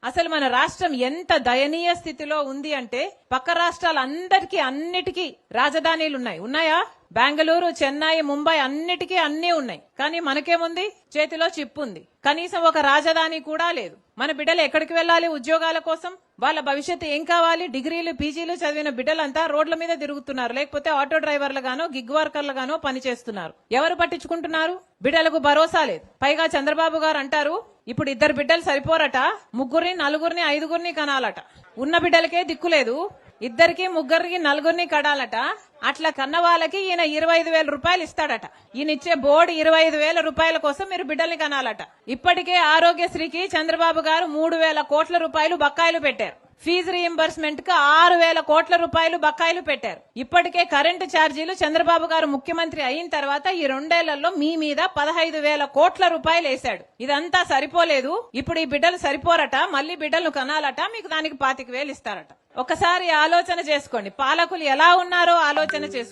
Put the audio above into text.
అసలు మన రాష్ట్రం ఎంత దయనీయ స్థితిలో ఉంది అంటే పక్క రాష్ట్రాలందరికీ అన్నిటికీ రాజధానీలు ఉన్నాయా? బెంగళూరు, చెన్నై, ముంబై అన్నిటికీ అన్నీ ఉన్నాయి. కానీ మనకేముంది? చేతిలో చిప్ ఉంది. కనీసం ఒక రాజధాని కూడా లేదు. మన బిడ్డలు ఎక్కడికి వెళ్ళాలి ఉద్యోగాల కోసం? వాళ్ళ భవిష్యత్తు ఏం కావాలి? డిగ్రీలు, పీజీలు చదివిన బిడ్డలంతా రోడ్ల మీద తిరుగుతున్నారు, లేకపోతే ఆటో డ్రైవర్లుగానో గిగ్ వర్కర్లుగానో పనిచేస్తున్నారు. ఎవరు పట్టించుకుంటున్నారు? బిడ్డలకు భరోసా లేదు. పైగా చంద్రబాబు గారు అంటారు ఇప్పుడు 2 బిడ్డలు సరిపోరట, 3, 4, 5 కనాలట. ఉన్న బిడ్డలకే దిక్కులేదు, 2, 3, 4 కడాలట. అట్లా కన్న వాళ్ళకి ఈయన 25,000 రూపాయలు ఇస్తాడట. ఈయన ఇచ్చే బోర్డు 25,000 రూపాయల కోసం మీరు బిడ్డల్ని కనాలట. ఇప్పటికే ఆరోగ్యశ్రీకి చంద్రబాబు గారు 3,000 కోట్ల రూపాయలు బకాయిలు పెట్టారు. ఫీజు రీయింబర్స్మెంట్ కు 6,000 కోట్ల రూపాయలు బకాయిలు పెట్టారు. ఇప్పటికే కరెంటు ఛార్జీలు చంద్రబాబు గారు ముఖ్యమంత్రి అయిన తర్వాత ఈ 2 ఏళ్లలో మీ మీద 15,000 కోట్ల రూపాయలు వేశాడు. ఇదంతా సరిపోలేదు, ఇప్పుడు ఈ బిడ్డలు సరిపోరట, మళ్ళీ బిడ్డలను కనాలట, మీకు దానికి 25,000 ఇస్తారట. ఒకసారి ఆలోచన చేసుకోండి, పాలకులు ఎలా ఉన్నారో ఆలోచన చేసుకోండి.